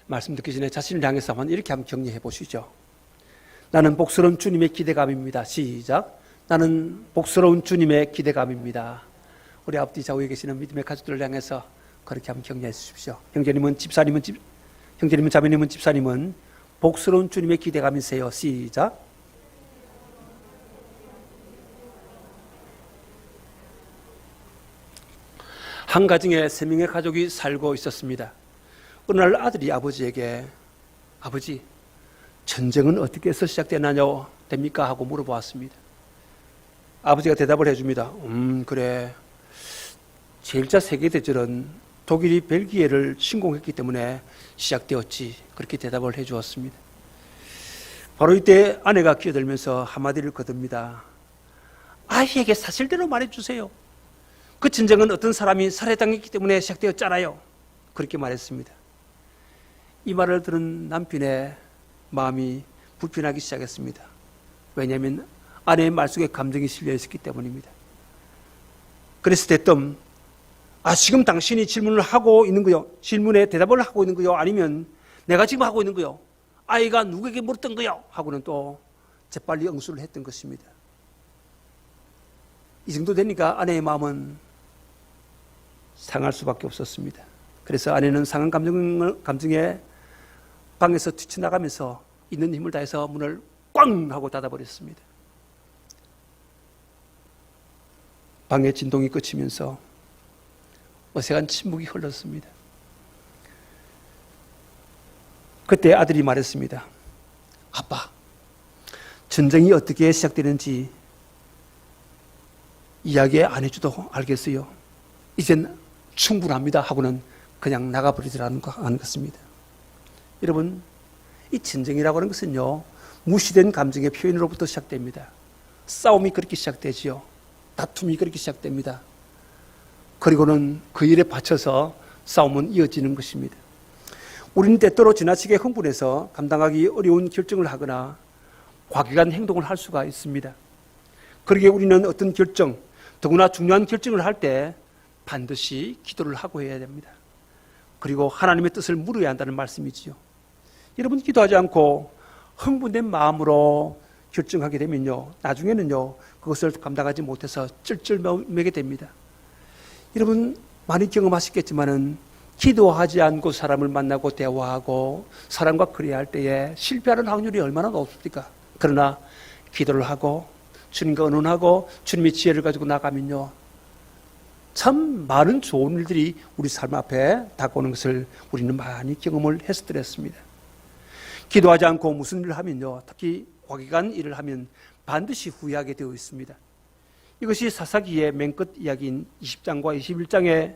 말씀 듣기 전에 자신을 향해서 이렇게 한번 격려해 보시죠. 나는 복스러운 주님의 기대감입니다. 시작. 나는 복스러운 주님의 기대감입니다. 우리 앞뒤 좌우에 계시는 믿음의 가족들을 향해서 그렇게 한번 격려해 주십시오. 형제님은 자매님은 집사님은 복스러운 주님의 기대감이세요. 시작. 한 가정에 3명의 가족이 살고 있었습니다. 어느 날 아들이 아버지에게 아버지, 전쟁은 어떻게 해서 시작되나요? 됩니까? 하고 물어보았습니다. 아버지가 대답을 해줍니다. 그래. 제1차 세계대전은 독일이 벨기에를 침공했기 때문에 시작되었지. 그렇게 대답을 해주었습니다. 바로 이때 아내가 끼어들면서 한마디를 거둡니다. 아이에게 사실대로 말해주세요. 그 전쟁은 어떤 사람이 살해당했기 때문에 시작되었잖아요. 그렇게 말했습니다. 이 말을 들은 남편의 마음이 불편하기 시작했습니다. 왜냐하면 아내의 말 속에 감정이 실려 있었기 때문입니다. 그래서 대뜸 지금 당신이 질문을 하고 있는 거요? 질문에 대답을 하고 있는 거요? 아니면 내가 지금 하고 있는 거요? 아이가 누구에게 물었던 거요? 하고는 또 재빨리 응수를 했던 것입니다. 이 정도 되니까 아내의 마음은 상할 수밖에 없었습니다. 그래서 아내는 상한 감정에 방에서 뛰쳐나가면서 있는 힘을 다해서 문을 꽝 하고 닫아버렸습니다. 방의 진동이 그치면서 어색한 침묵이 흘렀습니다. 그때 아들이 말했습니다. 아빠, 전쟁이 어떻게 시작되는지 이야기 안 해줘도 알겠어요. 이젠 충분합니다 하고는 그냥 나가버리더라는 것입니다. 여러분, 이 전쟁이라고 하는 것은요, 무시된 감정의 표현으로부터 시작됩니다. 싸움이 그렇게 시작되지요. 다툼이 그렇게 시작됩니다. 그리고는 그 일에 받쳐서 싸움은 이어지는 것입니다. 우리는 때때로 지나치게 흥분해서 감당하기 어려운 결정을 하거나 과격한 행동을 할 수가 있습니다. 그러기에 우리는 어떤 결정, 더구나 중요한 결정을 할 때 반드시 기도를 하고 해야 됩니다. 그리고 하나님의 뜻을 물어야 한다는 말씀이지요. 여러분, 기도하지 않고 흥분된 마음으로 결정하게 되면요, 나중에는요, 그것을 감당하지 못해서 쩔쩔매게 됩니다. 여러분, 많이 경험하셨겠지만은 기도하지 않고 사람을 만나고 대화하고 사람과 그래야 할 때에 실패하는 확률이 얼마나 높습니까? 그러나 기도를 하고 주님과 의논하고 주님의 지혜를 가지고 나가면요, 참 많은 좋은 일들이 우리 삶 앞에 다가오는 것을 우리는 많이 경험을 했었습니다. 기도하지 않고 무슨 일을 하면요, 특히 과격한 일을 하면 반드시 후회하게 되어 있습니다. 이것이 사사기의 맨 끝 이야기인 20장과 21장에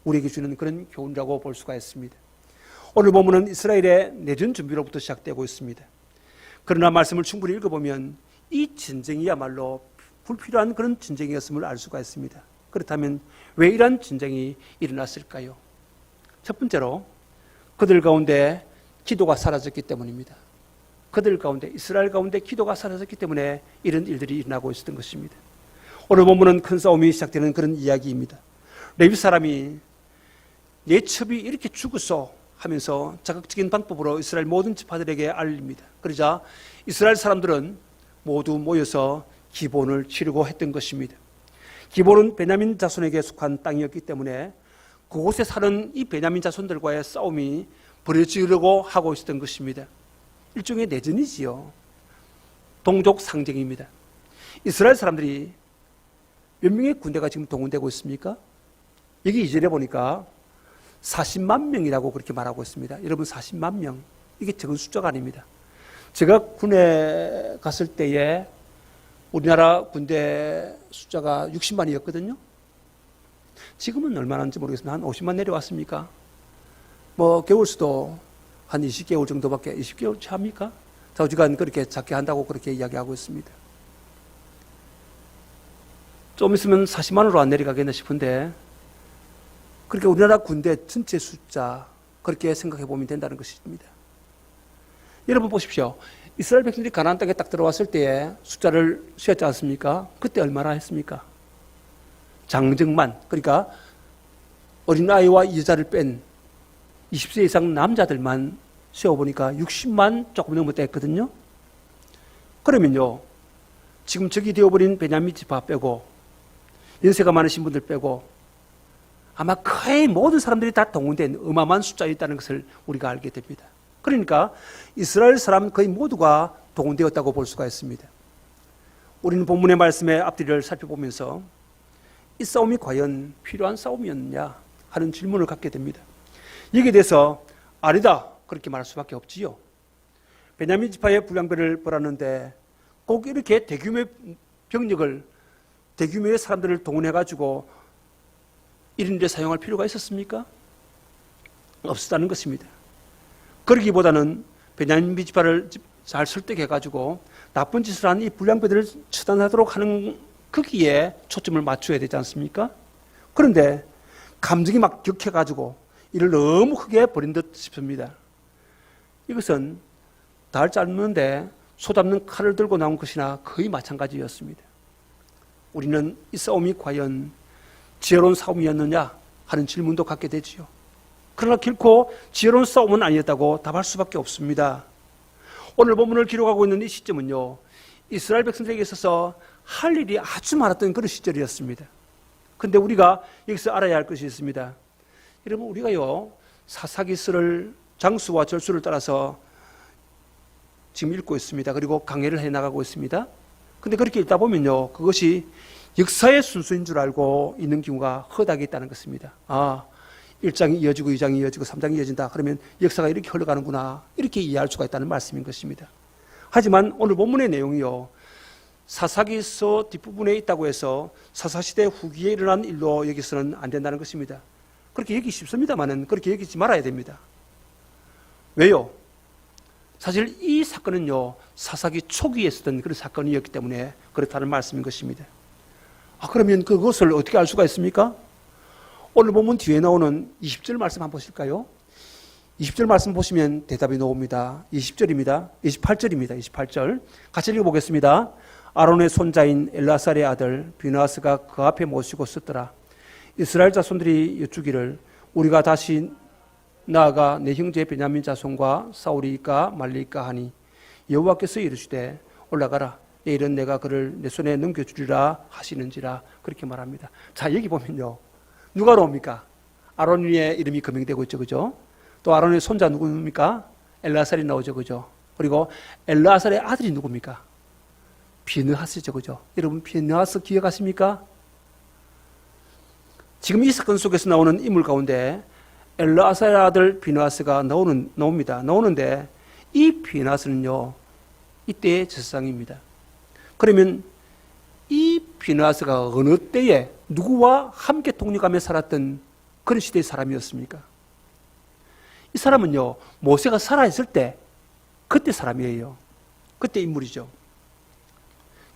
우리에게 주는 그런 교훈이라고 볼 수가 있습니다. 오늘 본문은 이스라엘의 내전 준비로부터 시작되고 있습니다. 그러나 말씀을 충분히 읽어보면 이 전쟁이야말로 불필요한 그런 전쟁이었음을 알 수가 있습니다. 그렇다면 왜 이러한 전쟁이 일어났을까요? 첫 번째로 그들 가운데 기도가 사라졌기 때문입니다. 그들 가운데, 이스라엘 가운데 기도가 사라졌기 때문에 이런 일들이 일어나고 있었던 것입니다. 오늘 본문은 큰 싸움이 시작되는 그런 이야기입니다. 레위 사람이 내 첩이 이렇게 죽었어 하면서 자극적인 방법으로 이스라엘 모든 지파들에게 알립니다. 그러자 이스라엘 사람들은 모두 모여서 기본을 치르고 했던 것입니다. 기본은 베냐민 자손에게 속한 땅이었기 때문에 그곳에 사는 이 베냐민 자손들과의 싸움이 벌어지려고 하고 있었던 것입니다. 일종의 내전이지요. 동족 상징입니다. 이스라엘 사람들이 몇 명의 군대가 지금 동원되고 있습니까? 여기 2절에 보니까 40만 명이라고 그렇게 말하고 있습니다. 여러분, 40만 명, 이게 적은 숫자가 아닙니다. 제가 군에 갔을 때에 우리나라 군대 숫자가 60만이었거든요. 지금은 얼마나인지 모르겠습니다. 한 50만 내려왔습니까? 겨울수도 한 20개월 정도밖에, 20개월 차입니까? 좌우지간 그렇게 작게 한다고 그렇게 이야기하고 있습니다. 좀 있으면 40만으로 안 내려가겠나 싶은데, 그렇게 우리나라 군대 전체 숫자, 그렇게 생각해 보면 된다는 것입니다. 여러분 보십시오. 이스라엘 백성들이 가나안 땅에 딱 들어왔을 때에 숫자를 세었지 않습니까? 그때 얼마나 했습니까? 장정만, 그러니까 어린아이와 여자를 뺀 20세 이상 남자들만 세어보니까 60만 조금 넘었다 했거든요. 그러면요, 지금 적이 되어버린 베냐민 지파 빼고 연세가 많으신 분들 빼고 아마 거의 모든 사람들이 다 동원된 어마어마한 숫자였다는 것을 우리가 알게 됩니다. 그러니까 이스라엘 사람 거의 모두가 동원되었다고 볼 수가 있습니다. 우리는 본문의 말씀의 앞뒤를 살펴보면서 이 싸움이 과연 필요한 싸움이었느냐 하는 질문을 갖게 됩니다. 여기에 대해서 아니다 그렇게 말할 수밖에 없지요. 베냐민 지파의 불량배를 벌였는데 꼭 이렇게 대규모의 병력을, 대규모의 사람들을 동원해가지고 이런 데 사용할 필요가 있었습니까? 없었다는 것입니다. 그러기보다는 베냐민 지파를 잘 설득해가지고 나쁜 짓을 한 이 불량배들을 처단하도록 하는 거기에 초점을 맞춰야 되지 않습니까? 그런데 감정이 막 격해가지고 이를 너무 크게 버린 듯 싶습니다. 이것은 달 짧는데 소 잡는 칼을 들고 나온 것이나 거의 마찬가지였습니다. 우리는 이 싸움이 과연 지혜로운 싸움이었느냐 하는 질문도 갖게 되지요. 그러나 결코 지혜로운 싸움은 아니었다고 답할 수밖에 없습니다. 오늘 본문을 기록하고 있는 이 시점은요, 이스라엘 백성들에게 있어서 할 일이 아주 많았던 그런 시절이었습니다. 그런데 우리가 여기서 알아야 할 것이 있습니다. 여러분, 우리가요, 사사기서를 장수와 절수를 따라서 지금 읽고 있습니다. 그리고 강해를 해나가고 있습니다. 근데 그렇게 읽다 보면요, 그것이 역사의 순수인 줄 알고 있는 경우가 허다하게 있다는 것입니다. 1장이 이어지고 2장이 이어지고 3장이 이어진다. 그러면 역사가 이렇게 흘러가는구나. 이렇게 이해할 수가 있다는 말씀인 것입니다. 하지만 오늘 본문의 내용이요, 사사기서 뒷부분에 있다고 해서 사사시대 후기에 일어난 일로 여기서는 안 된다는 것입니다. 그렇게 여기 쉽습니다만은 그렇게 여기지 말아야 됩니다. 왜요? 사실 이 사건은요, 사사기 초기에 있었던 그런 사건이었기 때문에 그렇다는 말씀인 것입니다. 그러면 그것을 어떻게 알 수가 있습니까? 오늘 본문 뒤에 나오는 20절 말씀 한번 보실까요? 20절 말씀 보시면 대답이 나옵니다. 20절입니다. 28절입니다. 28절. 같이 읽어보겠습니다. 아론의 손자인 엘라살의 아들 비느하스가 그 앞에 모시고 썼더라. 이스라엘 자손들이 여쭈기를 우리가 다시 나아가 내 형제 베냐민 자손과 싸우리까 말리까 하니 여호와께서 이르시되 올라가라. 내일은 내가 그를 내 손에 넘겨주리라 하시는지라. 그렇게 말합니다. 자, 여기 보면요, 누가 나옵니까? 아론의 이름이 거명되고 있죠, 그죠? 또 아론의 손자 누구입니까? 엘라살이 나오죠, 그죠? 그리고 엘라살의 아들이 누굽니까? 비느하스죠, 그죠? 여러분, 비느하스 기억하십니까? 지금 이 사건 속에서 나오는 인물 가운데 엘라살의 아들 비느하스가 나옵니다. 나오는데 이 비느하스는요, 이때의 제사장입니다. 그러면 이 비느하스가 어느 때에 누구와 함께 동력하며 살았던 그런 시대의 사람이었습니까? 이 사람은요, 모세가 살아있을 때 그때 사람이에요. 그때 인물이죠.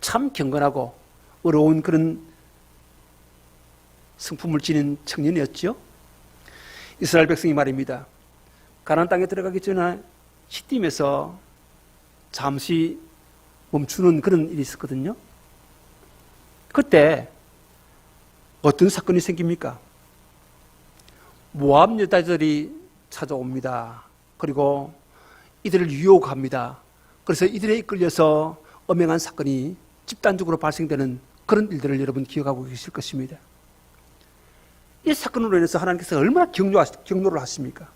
참 경건하고 어려운 그런 성품을 지닌 청년이었죠. 이스라엘 백성이 말입니다. 가나안 땅에 들어가기 전에 시딤에서 잠시 멈추는 그런 일이 있었거든요. 그때 어떤 사건이 생깁니까? 모압 여자들이 찾아옵니다. 그리고 이들을 유혹합니다. 그래서 이들에 이끌려서 엄행한 사건이 집단적으로 발생되는 그런 일들을 여러분 기억하고 계실 것입니다. 이 사건으로 인해서 하나님께서 얼마나 격려를 하십니까?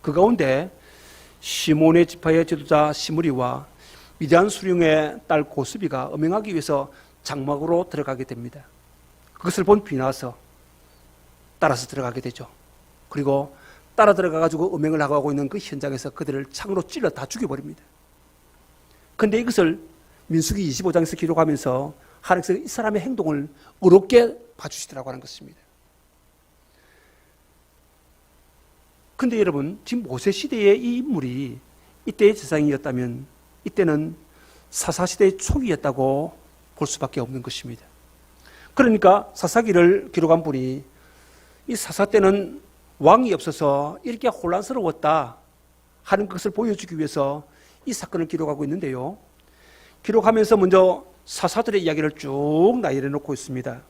그 가운데 시몬의 지파의 지도자 시므리와 미디안 수령의 딸 고스비가 엄행하기 위해서 장막으로 들어가게 됩니다. 그것을 본 비나서 따라서 들어가게 되죠. 그리고 따라 들어가가지고 음행을 하고 있는 그 현장에서 그들을 창으로 찔러 다 죽여버립니다. 그런데 이것을 민수기 25장에서 기록하면서 하나님께서 이 사람의 행동을 어렵게 봐주시더라고 하는 것입니다. 그런데 여러분, 지금 모세 시대의 이 인물이 이때의 제사장이었다면 이때는 사사시대의 초기였다고 볼 수밖에 없는 것입니다. 그러니까 사사기를 기록한 분이 이 사사 때는 왕이 없어서 이렇게 혼란스러웠다 하는 것을 보여주기 위해서 이 사건을 기록하고 있는데요. 기록하면서 먼저 사사들의 이야기를 쭉 나열해 놓고 있습니다.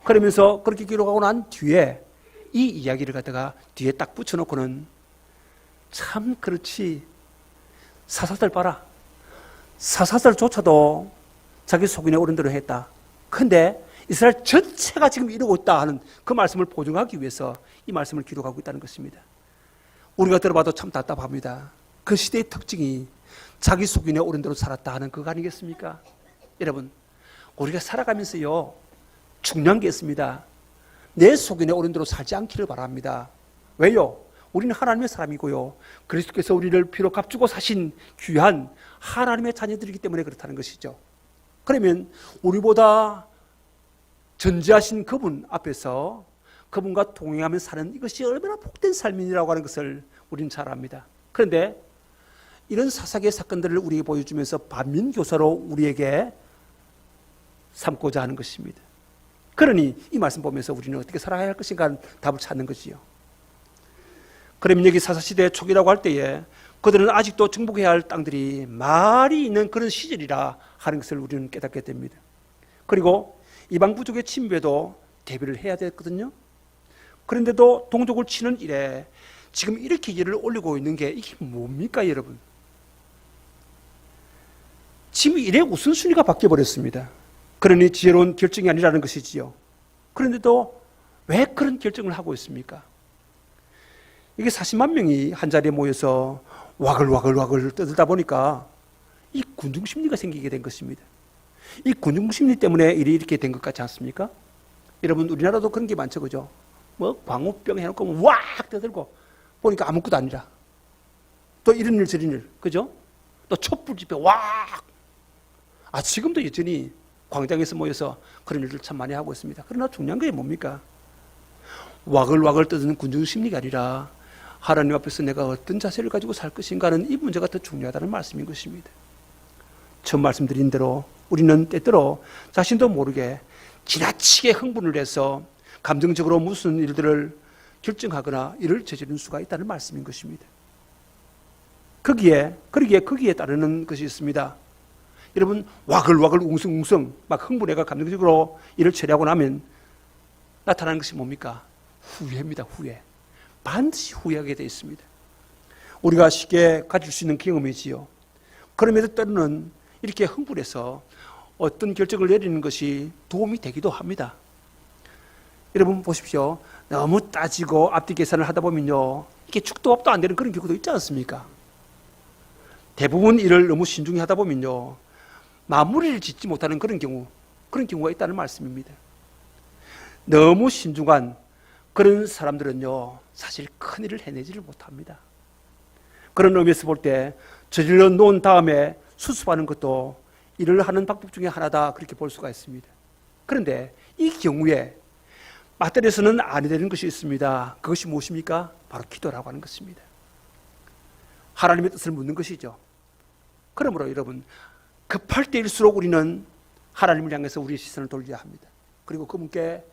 그러면서 그렇게 기록하고 난 뒤에 이 이야기를 갖다가 뒤에 딱 붙여놓고는 참 그렇지. 사사들 봐라. 사사들조차도 자기 속인에 옳은 대로 했다. 그런데 이스라엘 전체가 지금 이러고 있다 하는 그 말씀을 보증하기 위해서 이 말씀을 기록하고 있다는 것입니다. 우리가 들어봐도 참 답답합니다. 그 시대의 특징이 자기 속인에 옳은 대로 살았다 하는 그거 아니겠습니까? 여러분, 우리가 살아가면서요, 중요한 게 있습니다. 내 속인에 옳은 대로 살지 않기를 바랍니다. 왜요? 우리는 하나님의 사람이고요, 그리스도께서 우리를 피로 값주고 사신 귀한 하나님의 자녀들이기 때문에 그렇다는 것이죠. 그러면 우리보다 전지하신 그분 앞에서 그분과 동행하며 사는 이것이 얼마나 복된 삶이라고 하는 것을 우리는 잘 압니다. 그런데 이런 사사기의 사건들을 우리에게 보여주면서 반민교사로 우리에게 삼고자 하는 것입니다. 그러니 이 말씀 보면서 우리는 어떻게 살아야 할 것인가 하는 답을 찾는 것이요. 그러면 여기 사사시대 초기라고 할 때에 그들은 아직도 정복해야 할 땅들이 말이 있는 그런 시절이라 하는 것을 우리는 깨닫게 됩니다. 그리고 이방 부족의 침배도 대비를 해야 됐거든요. 그런데도 동족을 치는 일에 지금 이렇게 일을 올리고 있는 게 이게 뭡니까, 여러분? 지금 일의 우선순위가 바뀌어버렸습니다. 그러니 지혜로운 결정이 아니라는 것이지요. 그런데도 왜 그런 결정을 하고 있습니까? 이게 40만 명이 한 자리에 모여서 와글와글 떠들다 보니까 이 군중심리가 생기게 된 것입니다. 이 군중심리 때문에 일이 이렇게 된 것 같지 않습니까? 여러분, 우리나라도 그런 게 많죠, 그죠? 뭐 광우병 해놓고 왁 떠들고 보니까 아무것도 아니라 또 이런 일 저런 일, 그죠? 또 촛불 집회 왁. 지금도 여전히 광장에서 모여서 그런 일들 참 많이 하고 있습니다. 그러나 중요한 게 뭡니까? 와글와글 떠드는 군중심리가 아니라 하나님 앞에서 내가 어떤 자세를 가지고 살 것인가 하는 이 문제가 더 중요하다는 말씀인 것입니다. 처음 말씀드린 대로 우리는 때때로 자신도 모르게 지나치게 흥분을 해서 감정적으로 무슨 일들을 결정하거나 일을 저지르는 수가 있다는 말씀인 것입니다. 거기에 따르는 것이 있습니다. 여러분, 와글와글 웅성웅성 막 흥분해가 감정적으로 일을 처리하고 나면 나타나는 것이 뭡니까? 후회입니다. 후회. 반드시 후회하게 되어 있습니다. 우리가 쉽게 가질 수 있는 경험이지요. 그럼에도 때로는 이렇게 흥분해서 어떤 결정을 내리는 것이 도움이 되기도 합니다. 여러분 보십시오. 너무 따지고 앞뒤 계산을 하다 보면요, 이게 축도 밥도 안 되는 그런 경우도 있지 않습니까? 대부분 일을 너무 신중히 하다 보면요, 마무리를 짓지 못하는 그런 경우가 있다는 말씀입니다. 너무 신중한 그런 사람들은요, 사실 큰 일을 해내지를 못합니다. 그런 의미에서 볼 때 저질러 놓은 다음에 수습하는 것도 일을 하는 방법 중에 하나다, 그렇게 볼 수가 있습니다. 그런데 이 경우에 맞들여서는 안 되는 것이 있습니다. 그것이 무엇입니까? 바로 기도라고 하는 것입니다. 하나님의 뜻을 묻는 것이죠. 그러므로 여러분, 급할 때일수록 우리는 하나님을 향해서 우리의 시선을 돌려야 합니다. 그리고 그분께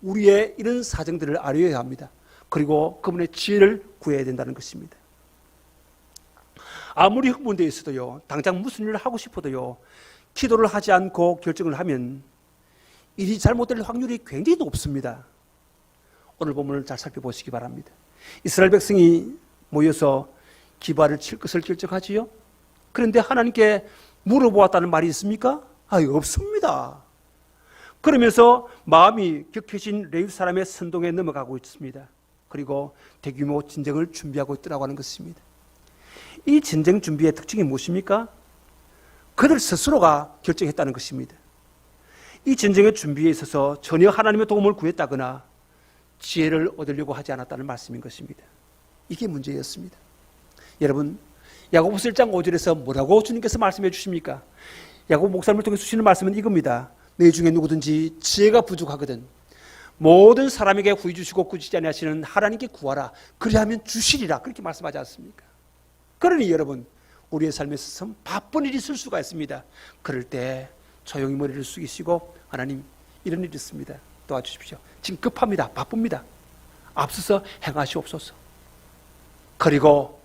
우리의 이런 사정들을 아뢰어야 합니다. 그리고 그분의 지혜를 구해야 된다는 것입니다. 아무리 흥분되어 있어도요, 당장 무슨 일을 하고 싶어도요, 기도를 하지 않고 결정을 하면 일이 잘못될 확률이 굉장히 높습니다. 오늘 본문을 잘 살펴보시기 바랍니다. 이스라엘 백성이 모여서 기브아를 칠 것을 결정하지요. 그런데 하나님께 물어보았다는 말이 있습니까? 없습니다. 그러면서 마음이 격해진 레위 사람의 선동에 넘어가고 있습니다. 그리고 대규모 전쟁을 준비하고 있더라고 하는 것입니다. 이 전쟁 준비의 특징이 무엇입니까? 그들 스스로가 결정했다는 것입니다. 이 전쟁의 준비에 있어서 전혀 하나님의 도움을 구했다거나 지혜를 얻으려고 하지 않았다는 말씀인 것입니다. 이게 문제였습니다. 여러분, 야고보서 1장 5절에서 뭐라고 주님께서 말씀해 주십니까? 야고보 목사님을 통해 주시는 말씀은 이겁니다. 너 중에 누구든지 지혜가 부족하거든 모든 사람에게 후히 주시고 꾸짖지 아니하시는 하나님께 구하라. 그리하면 주시리라. 그렇게 말씀하지 않습니까? 그러니 여러분, 우리의 삶에 있어서 바쁜 일이 있을 수가 있습니다. 그럴 때 조용히 머리를 숙이시고, 하나님, 이런 일이 있습니다. 도와주십시오. 지금 급합니다. 바쁩니다. 앞서서 행하시옵소서. 그리고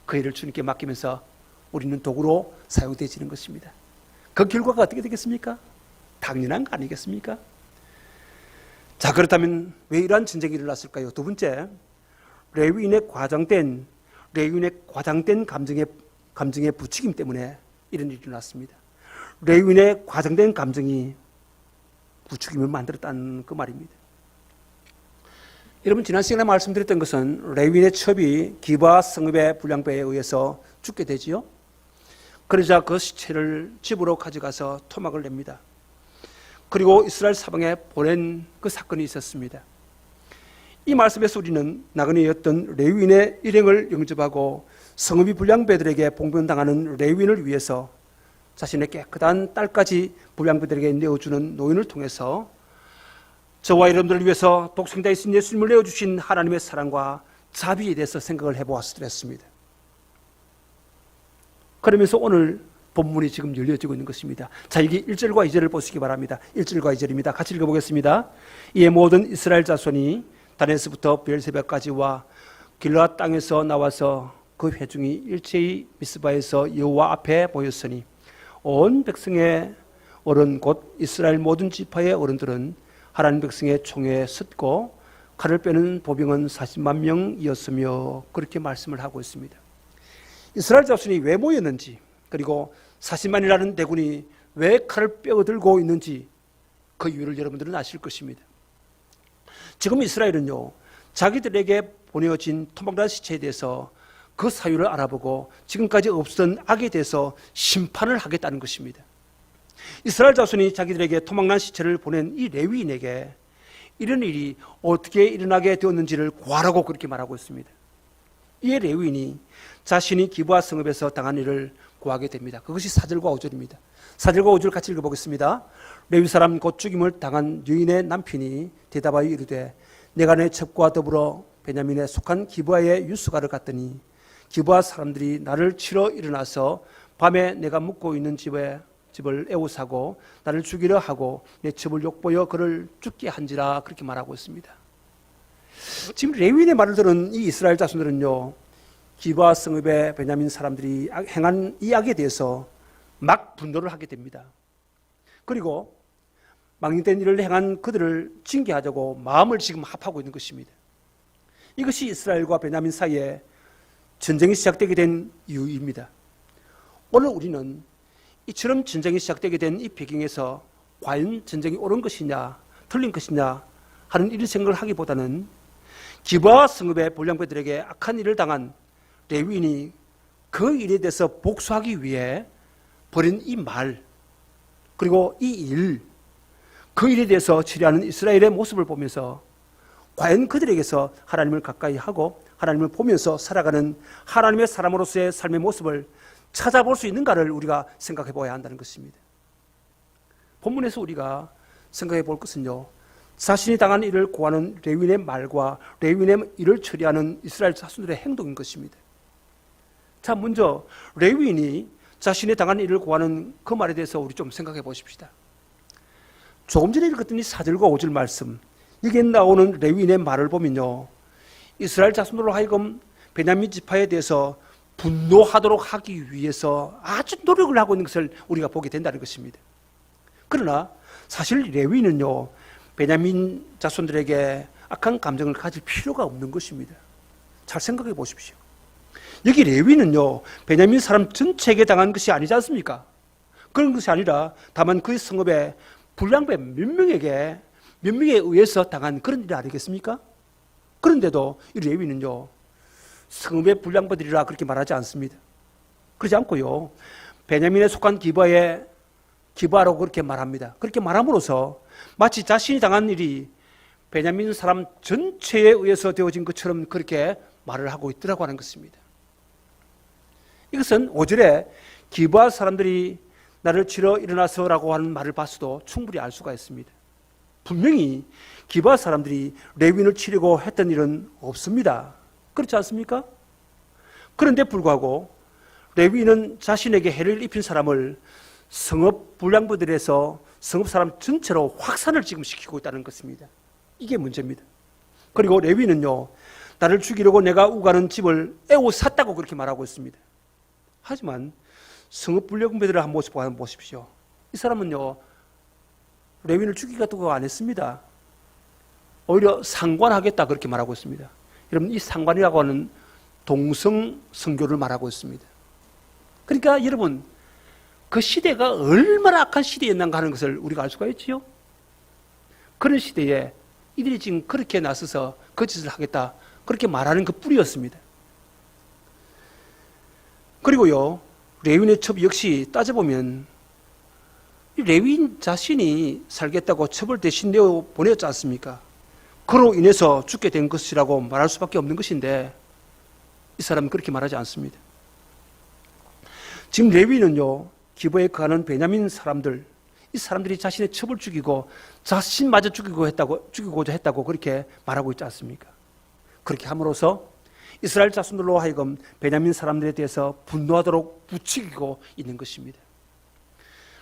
그 일을 주님께 맡기면서 우리는 도구로 사용되어지는 것입니다. 그 결과가 어떻게 되겠습니까? 당연한 거 아니겠습니까? 자, 그렇다면 왜 이러한 전쟁이 일어났을까요? 두 번째, 레위인의 과장된 레위인의 과장된 감정의 부추김 때문에 이런 일이 일어났습니다. 레위인의 과장된 감정이 부추김을 만들었다는 그 말입니다. 여러분, 지난 시간에 말씀드렸던 것은 레위인의 첩이 기브아 성읍의 불량배에 의해서 죽게 되지요. 그러자 그 시체를 집으로 가져가서 토막을 냅니다. 그리고 이스라엘 사방에 보낸 그 사건이 있었습니다. 이 말씀에서 우리는 나그네였던 레위인의 일행을 영접하고 성읍이 불량배들에게 봉변당하는 레위인을 위해서 자신의 깨끗한 딸까지 불량배들에게 내어주는 노인을 통해서 저와 여러분들을 위해서 독생자이신 예수님을 내어주신 하나님의 사랑과 자비에 대해서 생각을 해보았습니다. 그러면서 오늘 본문이 지금 열려지고 있는 것입니다. 자, 여기 1절과 2절을 보시기 바랍니다. 1절과 2절입니다. 같이 읽어보겠습니다. 이에 모든 이스라엘 자손이 다네스부터 베엘세바까지와 길르앗 땅에서 나와서 그 회중이 일제히 미스바에서 여호와 앞에 모였으니 온 백성의 어른 곧 이스라엘 모든 지파의 어른들은 하나님 백성의 총회에 섰고 칼을 빼는 보병은 40만 명이었으며 그렇게 말씀을 하고 있습니다. 이스라엘 자손이 왜 모였는지, 그리고 40만이라는 대군이 왜 칼을 빼어들고 있는지 그 이유를 여러분들은 아실 것입니다. 지금 이스라엘은요, 자기들에게 보내어진 토막난 시체에 대해서 그 사유를 알아보고 지금까지 없었던 악에 대해서 심판을 하겠다는 것입니다. 이스라엘 자손이 자기들에게 토막난 시체를 보낸 이 레위인에게 이런 일이 어떻게 일어나게 되었는지를 고하라고 그렇게 말하고 있습니다. 이에 레위인이 자신이 기브아 성읍에서 당한 일을 고하게 됩니다. 그것이 4절과 5절입니다. 4절과 5절 같이 읽어보겠습니다. 레위 사람 곧 죽임을 당한 여인의 남편이 대답하여 이르되 내가 내 첩과 더불어 베냐민에 속한 기브아의 유스가를 갔더니 기브아 사람들이 나를 치러 일어나서 밤에 내가 묵고 있는 집을 애워사고 나를 죽이려 하고 내 첩을 욕보여 그를 죽게 한지라 그렇게 말하고 있습니다. 지금 레위인의 말을 들은 이 이스라엘 자손들은요, 기브아 성읍의 베냐민 사람들이 행한 이 악에 대해서 막 분노를 하게 됩니다. 그리고 망령된 일을 행한 그들을 징계하자고 마음을 지금 합하고 있는 것입니다. 이것이 이스라엘과 베냐민 사이에 전쟁이 시작되게 된 이유입니다. 오늘 우리는 이처럼 전쟁이 시작되게 된 이 배경에서 과연 전쟁이 옳은 것이냐 틀린 것이냐 하는 이런 생각을 하기보다는 기브아 성읍의 불량배들에게 악한 일을 당한 레위인이 그 일에 대해서 복수하기 위해 벌인 이 말, 그리고 이 일, 그 일에 대해서 치료하는 이스라엘의 모습을 보면서 과연 그들에게서 하나님을 가까이 하고 하나님을 보면서 살아가는 하나님의 사람으로서의 삶의 모습을 찾아볼 수 있는가를 우리가 생각해 봐야 한다는 것입니다. 본문에서 우리가 생각해 볼 것은요, 자신이 당한 일을 고하는 레위인의 말과 레위인의 일을 처리하는 이스라엘 자손들의 행동인 것입니다. 자, 먼저 레위인이 자신이 당한 일을 고하는 그 말에 대해서 우리 좀 생각해 보십시다. 조금 전에 읽었던 이 4절과 5절 말씀, 여기에 나오는 레위인의 말을 보면요, 이스라엘 자손으로 하여금 베냐민 지파에 대해서 분노하도록 하기 위해서 아주 노력을 하고 있는 것을 우리가 보게 된다는 것입니다. 그러나 사실 레위인은요, 베냐민 자손들에게 악한 감정을 가질 필요가 없는 것입니다. 잘 생각해 보십시오. 여기 레위는요, 베냐민 사람 전체에게 당한 것이 아니지 않습니까? 그런 것이 아니라 다만 그 성읍에 불량배 몇 명에 의해서 당한 그런 일 아니겠습니까? 그런데도 이 레위는요, 성읍의 불량배들이라 그렇게 말하지 않습니다. 그러지 않고요, 베냐민에 속한 기브아라고 그렇게 말합니다. 그렇게 말함으로써 마치 자신이 당한 일이 베냐민 사람 전체에 의해서 되어진 것처럼 그렇게 말을 하고 있더라고 하는 것입니다. 이것은 5절에 기브아 사람들이 나를 치러 일어나서라고 하는 말을 봐서도 충분히 알 수가 있습니다. 분명히 기브아 사람들이 레위인을 치려고 했던 일은 없습니다. 그렇지 않습니까? 그런데 불구하고 레위인은 자신에게 해를 입힌 사람을 성읍 불량부들에서 성읍 사람 전체로 확산을 지금 시키고 있다는 것입니다. 이게 문제입니다. 그리고 레위는요, 나를 죽이려고 내가 우가는 집을 애워샀다고 그렇게 말하고 있습니다. 하지만 성읍 불량부들을 한번 보십시오. 이 사람은요, 레위인을 죽이겠다고 안 했습니다. 오히려 상관하겠다 그렇게 말하고 있습니다. 여러분, 이 상관이라고 하는 동성 선교를 말하고 있습니다. 그러니까 여러분, 그 시대가 얼마나 악한 시대였는가 하는 것을 우리가 알 수가 있지요. 그런 시대에 이들이 지금 그렇게 나서서 거짓을 하겠다, 그렇게 말하는 그 뿌리였습니다. 그리고요, 레위인의 첩 역시 따져보면 레위인 자신이 살겠다고 첩을 대신 내어 보냈지 않습니까? 그로 인해서 죽게 된 것이라고 말할 수밖에 없는 것인데 이 사람은 그렇게 말하지 않습니다. 지금 레위인은요, 기브에 거하는 베냐민 사람들, 이 사람들이 자신의 첩을 죽이고 자신마저 죽이고자 했다고 그렇게 말하고 있지 않습니까? 그렇게 함으로써 이스라엘 자손들로 하여금 베냐민 사람들에 대해서 분노하도록 부추기고 있는 것입니다.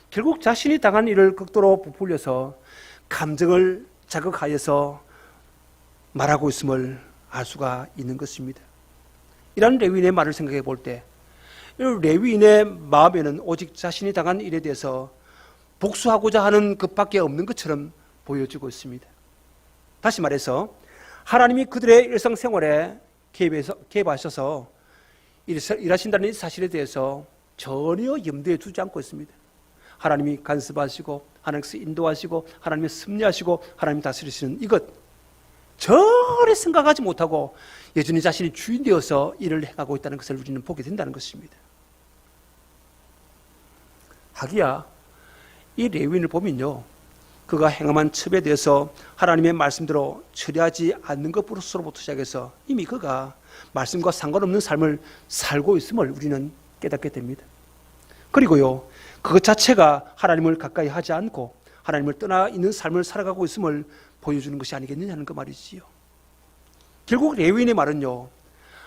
결국 자신이 당한 일을 극도로 부풀려서 감정을 자극하여서 말하고 있음을 알 수가 있는 것입니다. 이런 레위인의 말을 생각해 볼 때 레위인의 마음에는 오직 자신이 당한 일에 대해서 복수하고자 하는 것밖에 없는 것처럼 보여지고 있습니다. 다시 말해서 하나님이 그들의 일상생활에 개입하셔서 일하신다는 이 사실에 대해서 전혀 염두에 두지 않고 있습니다. 하나님이 간섭하시고 하나님께서 인도하시고 하나님이 섭리하시고 하나님이 다스리시는 이것 전혀 생각하지 못하고 여전히 자신이 주인 되어서 일을 행하고 있다는 것을 우리는 보게 된다는 것입니다. 하기야 이 레위인을 보면요, 그가 행함한 첩에 대해서 하나님의 말씀대로 처리하지 않는 것으로부터 시작해서 이미 그가 말씀과 상관없는 삶을 살고 있음을 우리는 깨닫게 됩니다. 그리고요, 그것 자체가 하나님을 가까이 하지 않고 하나님을 떠나 있는 삶을 살아가고 있음을 보여주는 것이 아니겠느냐는 그 말이지요. 결국 레위인의 말은요,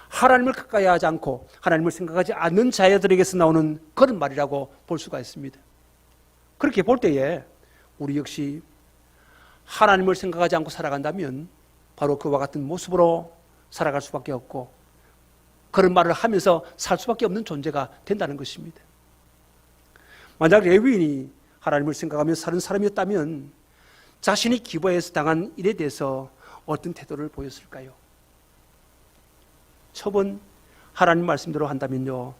하나님을 가까이 하지 않고 하나님을 생각하지 않는 자들에게서 나오는 그런 말이라고 볼 수가 있습니다. 그렇게 볼 때에 우리 역시 하나님을 생각하지 않고 살아간다면 바로 그와 같은 모습으로 살아갈 수밖에 없고 그런 말을 하면서 살 수밖에 없는 존재가 된다는 것입니다. 만약 레위인이 하나님을 생각하며 사는 사람이었다면 자신이 기브에서 당한 일에 대해서 어떤 태도를 보였을까요? 첩은 하나님 말씀대로 한다면요,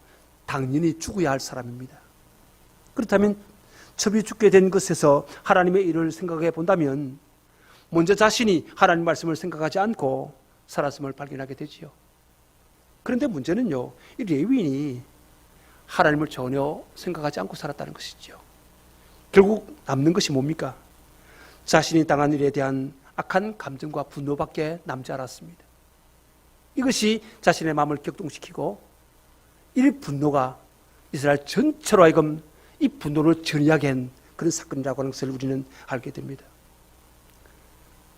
당연히 죽어야 할 사람입니다. 그렇다면 첩이 죽게 된 것에서 하나님의 일을 생각해 본다면 먼저 자신이 하나님 말씀을 생각하지 않고 살았음을 발견하게 되지요. 그런데 문제는요, 이 레위인이 하나님을 전혀 생각하지 않고 살았다는 것이죠. 결국 남는 것이 뭡니까? 자신이 당한 일에 대한 악한 감정과 분노밖에 남지 않았습니다. 이것이 자신의 마음을 격동시키고 이 분노가 이스라엘 전체로 하여금 이 분노를 전이하게 한 그런 사건이라고 하는 것을 우리는 알게 됩니다.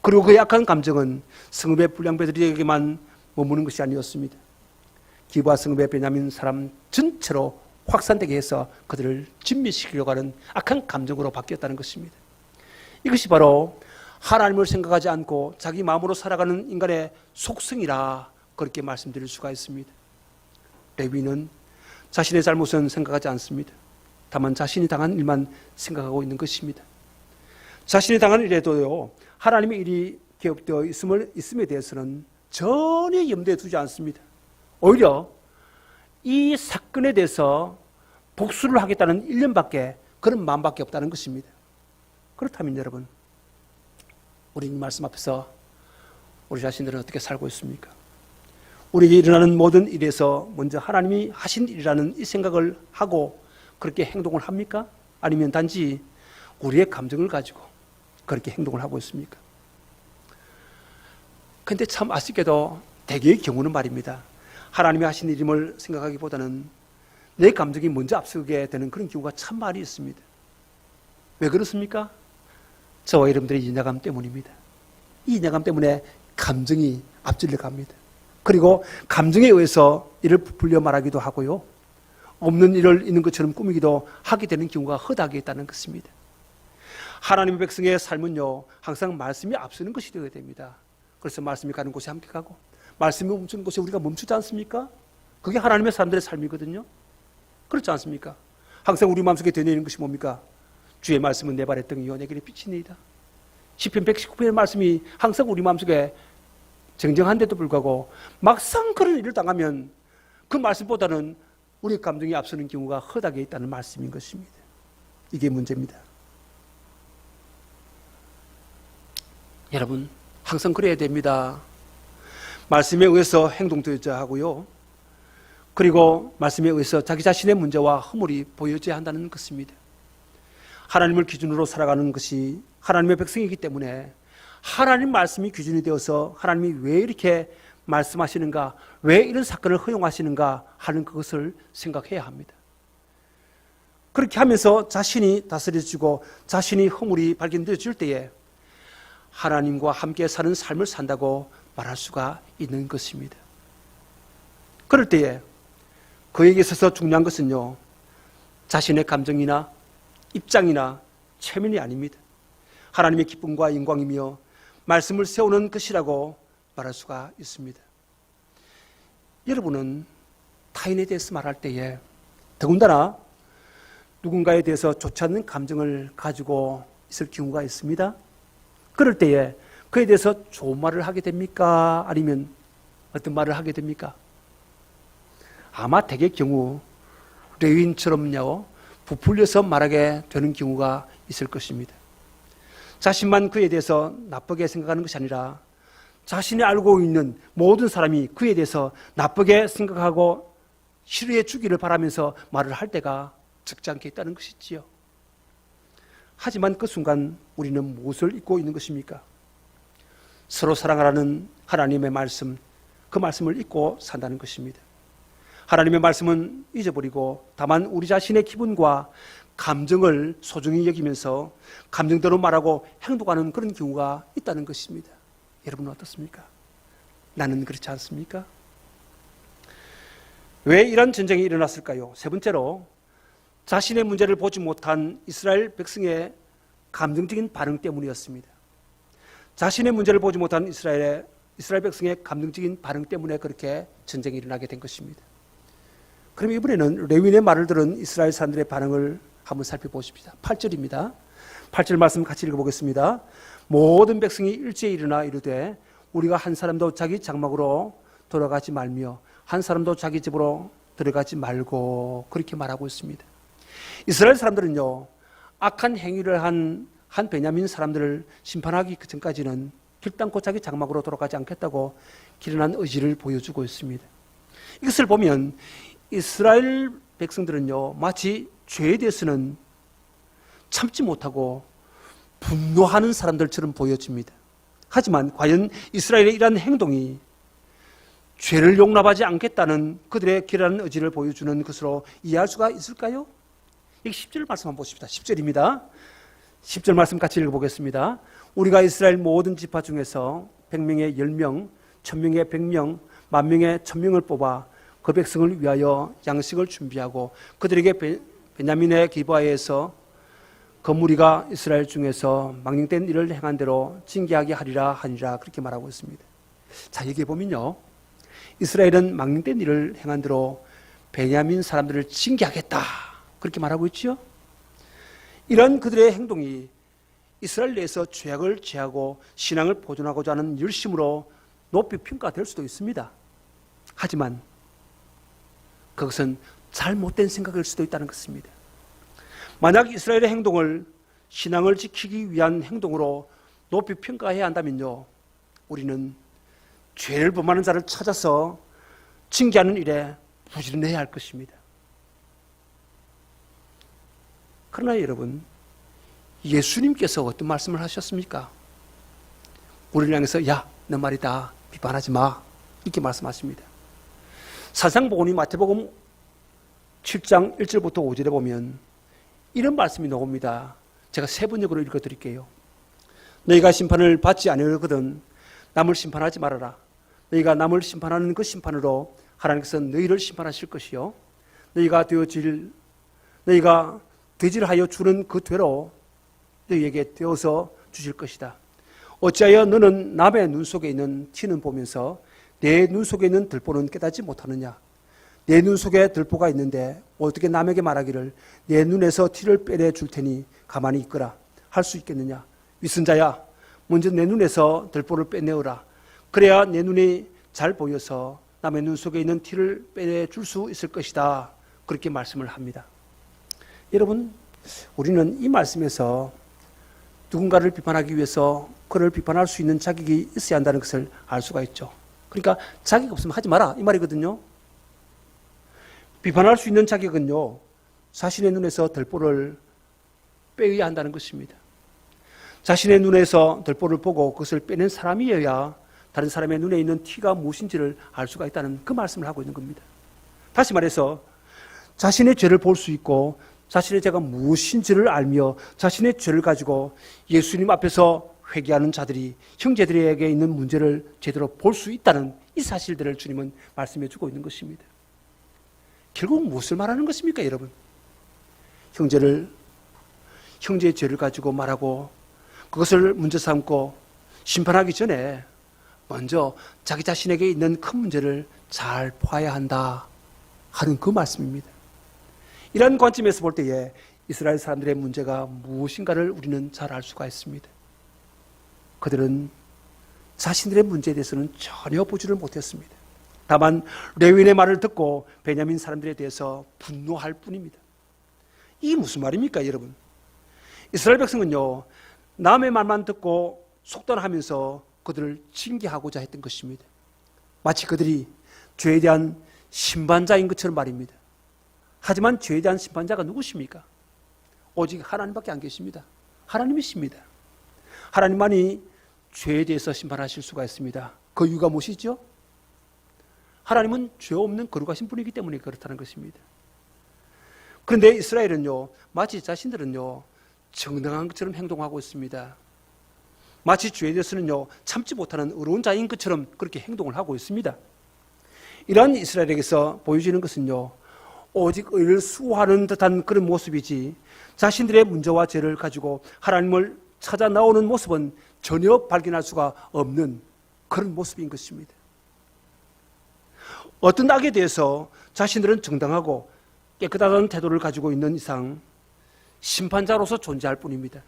그리고 그 약한 감정은 성읍의 불량배들에게만 머무는 것이 아니었습니다. 기브아 성읍의 베냐민 사람 전체로 확산되게 해서 그들을 진멸시키려고 하는 악한 감정으로 바뀌었다는 것입니다. 이것이 바로 하나님을 생각하지 않고 자기 마음으로 살아가는 인간의 속성이라 그렇게 말씀드릴 수가 있습니다. 레위인은 자신의 잘못은 생각하지 않습니다. 다만 자신이 당한 일만 생각하고 있는 것입니다. 자신이 당한 일에도요, 하나님의 일이 개업되어 있음에 대해서는 전혀 염두에 두지 않습니다. 오히려 이 사건에 대해서 복수를 하겠다는 일념밖에, 그런 마음밖에 없다는 것입니다. 그렇다면 여러분, 우리 말씀 앞에서 우리 자신들은 어떻게 살고 있습니까? 우리에게 일어나는 모든 일에서 먼저 하나님이 하신 일이라는 이 생각을 하고 그렇게 행동을 합니까? 아니면 단지 우리의 감정을 가지고 그렇게 행동을 하고 있습니까? 그런데 참 아쉽게도 대개의 경우는 말입니다, 하나님이 하신 일임을 생각하기보다는 내 감정이 먼저 앞서게 되는 그런 경우가 참 많이 있습니다. 왜 그렇습니까? 저와 여러분들의 인내감 때문입니다. 이 인내감 때문에 감정이 앞질러 갑니다. 그리고 감정에 의해서 이를 부풀려 말하기도 하고요, 없는 일을 있는 것처럼 꾸미기도 하게 되는 경우가 허다하게 있다는 것입니다. 하나님의 백성의 삶은요, 항상 말씀이 앞서는 것이 되어야 됩니다. 그래서 말씀이 가는 곳에 함께 가고 말씀이 멈추는 곳에 우리가 멈추지 않습니까? 그게 하나님의 사람들의 삶이거든요. 그렇지 않습니까? 항상 우리 마음속에 되뇌이는 것이 뭡니까? 주의 말씀은 내 발의 등이요 내 길의 빛이니이다. 시편 119편의 말씀이 항상 우리 마음속에 정정한데도 불구하고 막상 그런 일을 당하면 그 말씀보다는 우리 감정이 앞서는 경우가 허다하게 있다는 말씀인 것입니다. 이게 문제입니다. 여러분, 항상 그래야 됩니다. 말씀에 의해서 행동되어야 하고요. 그리고 말씀에 의해서 자기 자신의 문제와 허물이 보여져야 한다는 것입니다. 하나님을 기준으로 살아가는 것이 하나님의 백성이기 때문에 하나님 말씀이 기준이 되어서 하나님이 왜 이렇게 말씀하시는가, 왜 이런 사건을 허용하시는가 하는 그것을 생각해야 합니다. 그렇게 하면서 자신이 다스려지고 자신이 허물이 발견되어질 때에 하나님과 함께 사는 삶을 산다고 말할 수가 있는 것입니다. 그럴 때에 그에게 있어서 중요한 것은요, 자신의 감정이나 입장이나 체면이 아닙니다. 하나님의 기쁨과 영광이며 말씀을 세우는 것이라고 말할 수가 있습니다. 여러분은 타인에 대해서 말할 때에 더군다나 누군가에 대해서 좋지 않는 감정을 가지고 있을 경우가 있습니다. 그럴 때에 그에 대해서 좋은 말을 하게 됩니까? 아니면 어떤 말을 하게 됩니까? 아마 대개 경우 레위인처럼요, 부풀려서 말하게 되는 경우가 있을 것입니다. 자신만 그에 대해서 나쁘게 생각하는 것이 아니라 자신이 알고 있는 모든 사람이 그에 대해서 나쁘게 생각하고 싫어해 주기를 바라면서 말을 할 때가 적지 않게 있다는 것이지요. 하지만 그 순간 우리는 무엇을 잊고 있는 것입니까? 서로 사랑하라는 하나님의 말씀, 그 말씀을 잊고 산다는 것입니다. 하나님의 말씀은 잊어버리고 다만 우리 자신의 기분과 감정을 소중히 여기면서 감정대로 말하고 행동하는 그런 경우가 있다는 것입니다. 여러분은 어떻습니까? 나는 그렇지 않습니까? 왜 이런 전쟁이 일어났을까요? 세 번째로, 자신의 문제를 보지 못한 이스라엘 백성의 감정적인 반응 때문이었습니다. 자신의 문제를 보지 못한 이스라엘 백성의 감정적인 반응 때문에 그렇게 전쟁이 일어나게 된 것입니다. 그럼 이번에는 레위인의 말을 들은 이스라엘 사람들의 반응을 한번 살펴보십시다. 8절입니다. 8절 말씀 같이 읽어보겠습니다. 모든 백성이 일제히 일어나 이르되 우리가 한 사람도 자기 장막으로 돌아가지 말며 한 사람도 자기 집으로 들어가지 말고, 그렇게 말하고 있습니다. 이스라엘 사람들은요, 악한 행위를 한 베냐민 사람들을 심판하기 전까지는 결단코 자기 장막으로 돌아가지 않겠다고 기른한 의지를 보여주고 있습니다. 이것을 보면 이스라엘 백성들은요, 마치 죄에 대해서는 참지 못하고 분노하는 사람들처럼 보여집니다. 하지만 과연 이스라엘의 이러한 행동이 죄를 용납하지 않겠다는 그들의 결연한 의지를 보여주는 것으로 이해할 수가 있을까요? 이 10절 말씀 한번 보십시다. 10절입니다. 10절 말씀 같이 읽어보겠습니다. 우리가 이스라엘 모든 지파 중에서 100명의 10명, 1000명의 100명, 10,000명의 1000명을 뽑아 그 백성을 위하여 양식을 준비하고 그들에게 베냐민의 기브아에서 그 무리가 이스라엘 중에서 망령된 일을 행한 대로 징계하게 하리라 하니라, 그렇게 말하고 있습니다. 자, 여기 보면요, 이스라엘은 망령된 일을 행한 대로 베냐민 사람들을 징계하겠다, 그렇게 말하고 있죠. 이런 그들의 행동이 이스라엘 내에서 죄악을 제하고 신앙을 보존하고자 하는 열심으로 높이 평가될 수도 있습니다. 하지만 그것은 잘못된 생각일 수도 있다는 것입니다. 만약 이스라엘의 행동을 신앙을 지키기 위한 행동으로 높이 평가해야 한다면요, 우리는 죄를 범하는 자를 찾아서 징계하는 일에 부지런해야 할 것입니다. 그러나 여러분, 예수님께서 어떤 말씀을 하셨습니까? 우리를 향해서 야, 내 말이다, 비판하지 마, 이렇게 말씀하십니다. 산상복음이 마태복음 7장 1절부터 5절에 보면 이런 말씀이 나옵니다. 제가 세 번역으로 읽어드릴게요. 너희가 심판을 받지 아니하거든 남을 심판하지 말아라. 너희가 남을 심판하는 그 심판으로 하나님께서 너희를 심판하실 것이요, 너희가 되질하여 주는 그 되로 너희에게 되어서 주실 것이다. 어찌하여 너는 남의 눈 속에 있는 티는 보면서 내 눈 속에 있는 들보는 깨닫지 못하느냐? 내 눈 속에 들보가 있는데 어떻게 남에게 말하기를 내 눈에서 티를 빼내 줄 테니 가만히 있거라 할 수 있겠느냐? 위선자야, 먼저 내 눈에서 들보를 빼내어라. 그래야 내 눈이 잘 보여서 남의 눈 속에 있는 티를 빼줄 수 있을 것이다. 그렇게 말씀을 합니다. 여러분, 우리는 이 말씀에서 누군가를 비판하기 위해서 그를 비판할 수 있는 자격이 있어야 한다는 것을 알 수가 있죠. 그러니까 자격 없으면 하지 마라 이 말이거든요. 비판할 수 있는 자격은요, 자신의 눈에서 들보를 빼야 한다는 것입니다. 자신의 눈에서 들보를 보고 그것을 빼낸 사람이어야 다른 사람의 눈에 있는 티가 무엇인지를 알 수가 있다는 그 말씀을 하고 있는 겁니다. 다시 말해서 자신의 죄를 볼 수 있고 자신의 죄가 무엇인지를 알며 자신의 죄를 가지고 예수님 앞에서 회개하는 자들이 형제들에게 있는 문제를 제대로 볼 수 있다는 이 사실들을 주님은 말씀해 주고 있는 것입니다. 결국 무엇을 말하는 것입니까, 여러분? 형제의 죄를 가지고 말하고 그것을 문제 삼고 심판하기 전에 먼저 자기 자신에게 있는 큰 문제를 잘 봐야 한다 하는 그 말씀입니다. 이런 관점에서 볼 때에 이스라엘 사람들의 문제가 무엇인가를 우리는 잘 알 수가 있습니다. 그들은 자신들의 문제에 대해서는 전혀 보지를 못했습니다. 다만 레위인의 말을 듣고 베냐민 사람들에 대해서 분노할 뿐입니다. 이게 무슨 말입니까, 여러분? 이스라엘 백성은요, 남의 말만 듣고 속단하면서 그들을 징계하고자 했던 것입니다. 마치 그들이 죄에 대한 심판자인 것처럼 말입니다. 하지만 죄에 대한 심판자가 누구십니까? 오직 하나님밖에 안 계십니다. 하나님이십니다. 하나님만이 죄에 대해서 심판하실 수가 있습니다. 그 이유가 무엇이죠? 하나님은 죄 없는 거룩하신 분이기 때문에 그렇다는 것입니다. 그런데 이스라엘은요, 마치 자신들은요, 정당한 것처럼 행동하고 있습니다. 마치 죄에 대해서는요, 참지 못하는 의로운 자인 것처럼 그렇게 행동을 하고 있습니다. 이러한 이스라엘에게서 보여지는 것은요, 오직 의를 수호하는 듯한 그런 모습이지 자신들의 문제와 죄를 가지고 하나님을 찾아 나오는 모습은 전혀 발견할 수가 없는 그런 모습인 것입니다. 어떤 악에 대해서 자신들은 정당하고 깨끗하다는 태도를 가지고 있는 이상 심판자로서 존재할 뿐입니다.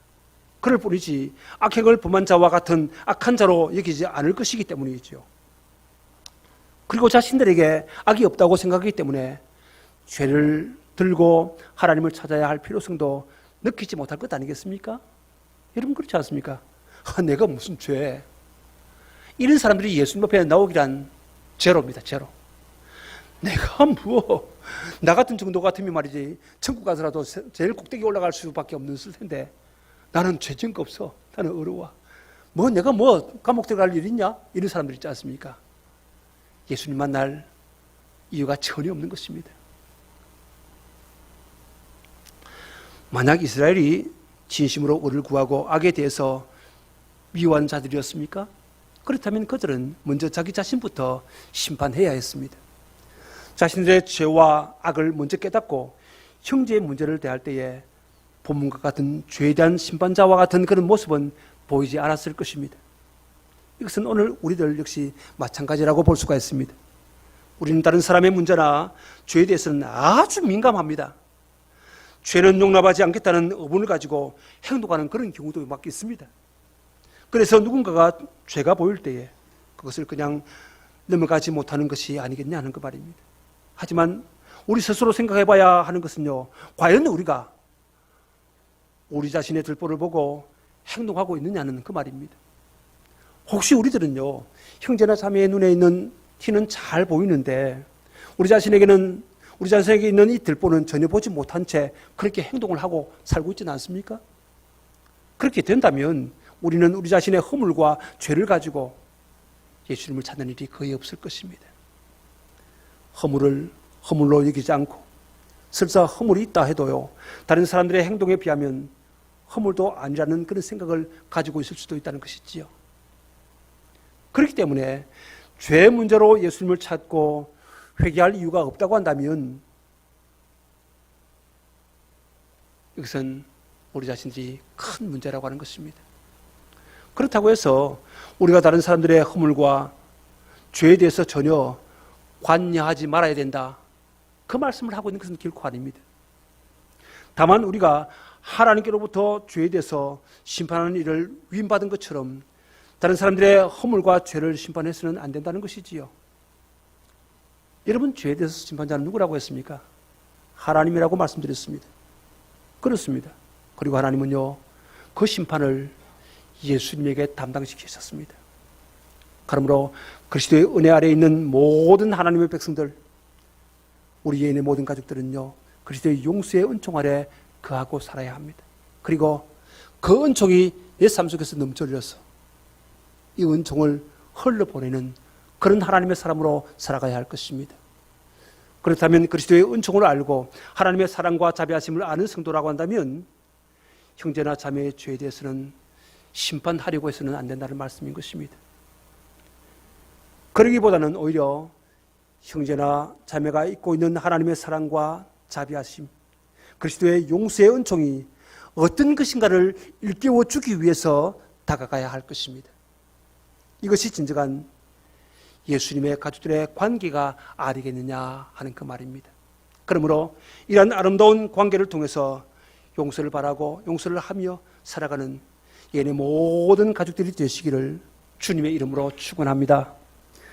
그럴 뿐이지 악행을 범한 자와 같은 악한 자로 여기지 않을 것이기 때문이죠. 그리고 자신들에게 악이 없다고 생각하기 때문에 죄를 들고 하나님을 찾아야 할 필요성도 느끼지 못할 것 아니겠습니까? 여러분 그렇지 않습니까? 내가 무슨 죄? 이런 사람들이 예수님 앞에 나오기란 제로입니다. 제로. 내가 나 같은 정도 같으면 말이지 천국 가서라도 제일 꼭대기 올라갈 수밖에 없는 텐데 나는 죄 지은 거 없어. 나는 어려워. 내가 감옥 들어갈 일 있냐? 이런 사람들 있지 않습니까? 예수님 만날 이유가 전혀 없는 것입니다. 만약 이스라엘이 진심으로 의를 구하고 악에 대해서 미워한 자들이었습니까? 그렇다면 그들은 먼저 자기 자신부터 심판해야 했습니다. 자신들의 죄와 악을 먼저 깨닫고 형제의 문제를 대할 때에 본문과 같은 죄에 대한 심판자와 같은 그런 모습은 보이지 않았을 것입니다. 이것은 오늘 우리들 역시 마찬가지라고 볼 수가 있습니다. 우리는 다른 사람의 문제나 죄에 대해서는 아주 민감합니다. 죄는 용납하지 않겠다는 의문을 가지고 행동하는 그런 경우도 막 있습니다. 그래서 누군가가 죄가 보일 때에 그것을 그냥 넘어가지 못하는 것이 아니겠냐 하는 그 말입니다. 하지만 우리 스스로 생각해봐야 하는 것은요, 과연 우리가 우리 자신의 들보를 보고 행동하고 있느냐는 그 말입니다. 혹시 우리들은요, 형제나 자매의 눈에 있는 티는 잘 보이는데 우리 자신에게 있는 이 들보는 전혀 보지 못한 채 그렇게 행동을 하고 살고 있지는 않습니까? 그렇게 된다면 우리는 우리 자신의 허물과 죄를 가지고 예수님을 찾는 일이 거의 없을 것입니다. 허물을 허물로 여기지 않고 설사 허물이 있다 해도요, 다른 사람들의 행동에 비하면 허물도 아니라는 그런 생각을 가지고 있을 수도 있다는 것이지요. 그렇기 때문에 죄 문제로 예수님을 찾고 회개할 이유가 없다고 한다면 이것은 우리 자신들이 큰 문제라고 하는 것입니다. 그렇다고 해서 우리가 다른 사람들의 허물과 죄에 대해서 전혀 관여하지 말아야 된다, 그 말씀을 하고 있는 것은 결코 아닙니다. 다만 우리가 하나님께로부터 죄에 대해서 심판하는 일을 위임받은 것처럼 다른 사람들의 허물과 죄를 심판해서는 안 된다는 것이지요. 여러분, 죄에 대해서 심판자는 누구라고 했습니까? 하나님이라고 말씀드렸습니다. 그렇습니다. 그리고 하나님은요, 그 심판을 예수님에게 담당시키셨습니다. 그러므로 그리스도의 은혜 아래에 있는 모든 하나님의 백성들, 우리 예인의 모든 가족들은요, 그리스도의 용서의 은총 아래 거하고 살아야 합니다. 그리고 그 은총이 내 삶 속에서 넘쳐흘려서 이 은총을 흘러보내는 그런 하나님의 사람으로 살아가야 할 것입니다. 그렇다면 그리스도의 은총을 알고 하나님의 사랑과 자비하심을 아는 성도라고 한다면 형제나 자매의 죄에 대해서는 심판하려고 해서는 안 된다는 말씀인 것입니다. 그러기보다는 오히려 형제나 자매가 잊고 있는 하나님의 사랑과 자비하심, 그리스도의 용서의 은총이 어떤 것인가를 일깨워 주기 위해서 다가가야 할 것입니다. 이것이 진정한 예수님의 가족들의 관계가 아니겠느냐 하는 그 말입니다. 그러므로 이러한 아름다운 관계를 통해서 용서를 바라고 용서를 하며 살아가는 예인의 모든 가족들이 되시기를 주님의 이름으로 축원합니다.